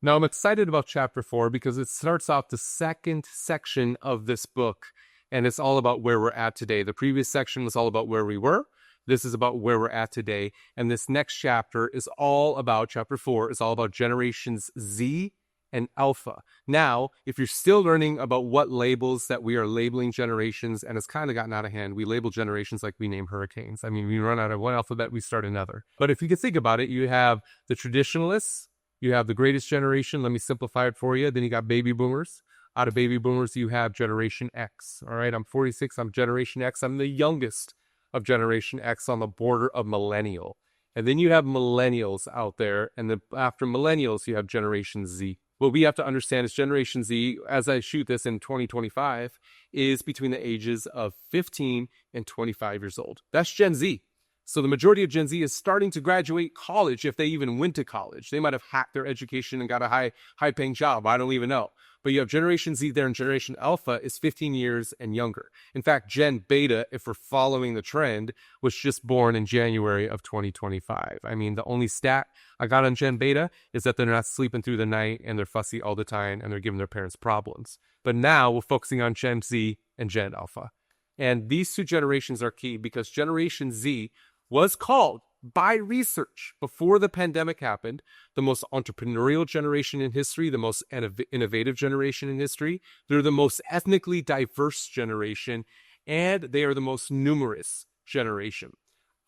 Now, I'm excited about chapter 4 because it starts off the second section of this book, and it's all about where we're at today. The previous section was all about where we were. This is about where we're at today. And this next chapter is all about, chapter 4, is all about generations Z and Alpha. Now, if you're still learning about what labels that we are labeling generations, and it's kind of gotten out of hand, we label generations like we name hurricanes. I mean, we run out of one alphabet, we start another. But if you can think about it, you have the traditionalists, you have the greatest generation. Let me simplify it for you. Then you got baby boomers. Out of baby boomers, you have Generation X. All right, I'm 46. I'm Generation X. I'm the youngest of Generation X on the border of millennial. And then you have millennials out there. And then after millennials, you have Generation Z. What we have to understand is Generation Z, as I shoot this in 2025, is between the ages of 15 and 25 years old. That's Gen Z. So the majority of Gen Z is starting to graduate college if they even went to college. They might have hacked their education and got a high-paying job. I don't even know. But you have Generation Z there, and Generation Alpha is 15 years and younger. In fact, Gen Beta, if we're following the trend, was just born in January of 2025. I mean, the only stat I got on Gen Beta is that they're not sleeping through the night and they're fussy all the time and they're giving their parents problems. But now we're focusing on Gen Z and Gen Alpha. And these two generations are key because Generation Z was called by research before the pandemic happened the most entrepreneurial generation in history, the most innovative generation in history. They're the most ethnically diverse generation, and they are the most numerous generation.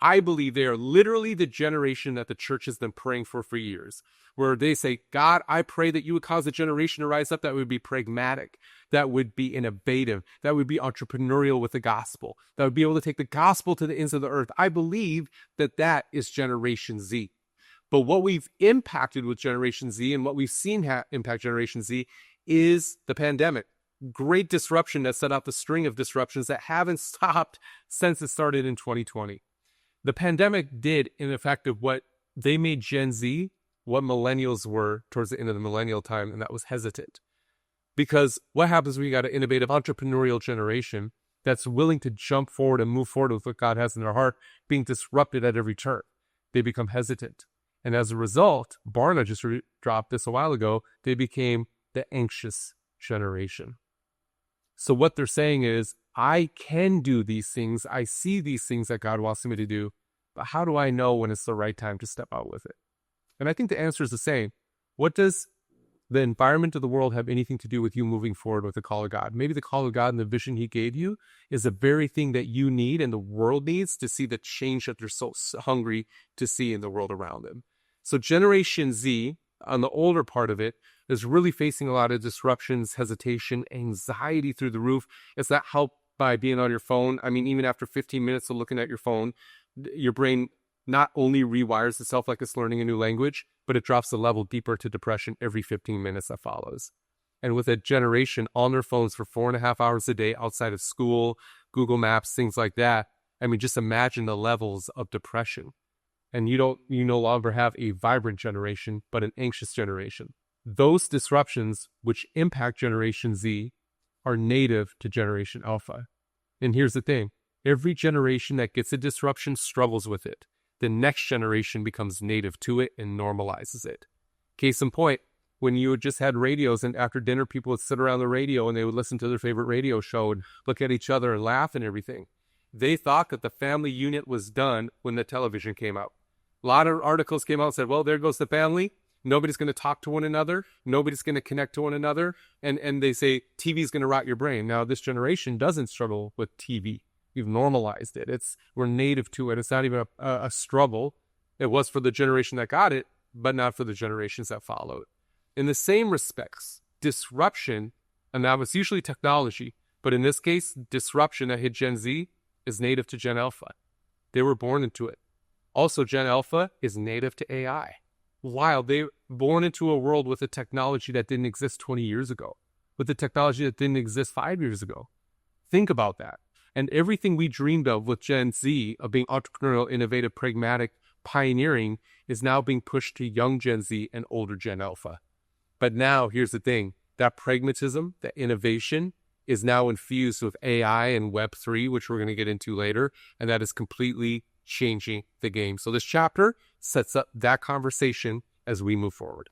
I believe they are literally the generation that the church has been praying for years, where they say, God, I pray that you would cause a generation to rise up that would be pragmatic, that would be innovative, that would be entrepreneurial with the gospel, that would be able to take the gospel to the ends of the earth. I believe that that is Generation Z. But what we've impacted with Generation Z and what we've seen impact Generation Z is the pandemic. Great disruption that set out the string of disruptions that haven't stopped since it started in 2020. The pandemic did, in effect, of what they made Gen Z, what millennials were towards the end of the millennial time, and that was hesitant. Because what happens when you got an innovative entrepreneurial generation that's willing to jump forward and move forward with what God has in their heart, being disrupted at every turn? They become hesitant. And as a result, Barna just dropped this a while ago, they became the anxious generation. So what they're saying is, I can do these things. I see these things that God wants me to do, but how do I know when it's the right time to step out with it? And I think the answer is the same. What does the environment of the world have anything to do with you moving forward with the call of God? Maybe the call of God and the vision he gave you is the very thing that you need and the world needs to see the change that they're so hungry to see in the world around them. So Generation Z, on the older part of it, is really facing a lot of disruptions, hesitation, anxiety through the roof. It's not helped by being on your phone. I mean, even after 15 minutes of looking at your phone, your brain not only rewires itself like it's learning a new language, but it drops the level deeper to depression every 15 minutes that follows. And with a generation on their phones for 4.5 hours a day outside of school, Google Maps, things like that, I mean, just imagine the levels of depression. And you no longer have a vibrant generation, but an anxious generation. Those disruptions, which impact Generation Z, are native to Generation Alpha. And here's the thing. Every generation that gets a disruption struggles with it. The next generation becomes native to it and normalizes it. Case in point, when you just had radios and after dinner people would sit around the radio and they would listen to their favorite radio show and look at each other and laugh and everything. They thought that the family unit was done when the television came out. A lot of articles came out and said, well, there goes the family. Nobody's going to talk to one another. Nobody's going to connect to one another. And they say TV is going to rot your brain. Now, this generation doesn't struggle with TV. We've normalized it. We're native to it. It's not even a struggle. It was for the generation that got it, but not for the generations that followed. In the same respects, disruption, and that was usually technology, but in this case, disruption that hit Gen Z is native to Gen Alpha. They were born into it. Also, Gen Alpha is native to AI. Wow, they were born into a world with a technology that didn't exist 20 years ago, with a technology that didn't exist 5 years ago. Think about that. And everything we dreamed of with Gen Z, of being entrepreneurial, innovative, pragmatic, pioneering, is now being pushed to young Gen Z and older Gen Alpha. But now, here's the thing. That pragmatism, that innovation, is now infused with AI and Web3, which we're going to get into later, and that is completely changing the game. So this chapter sets up that conversation as we move forward.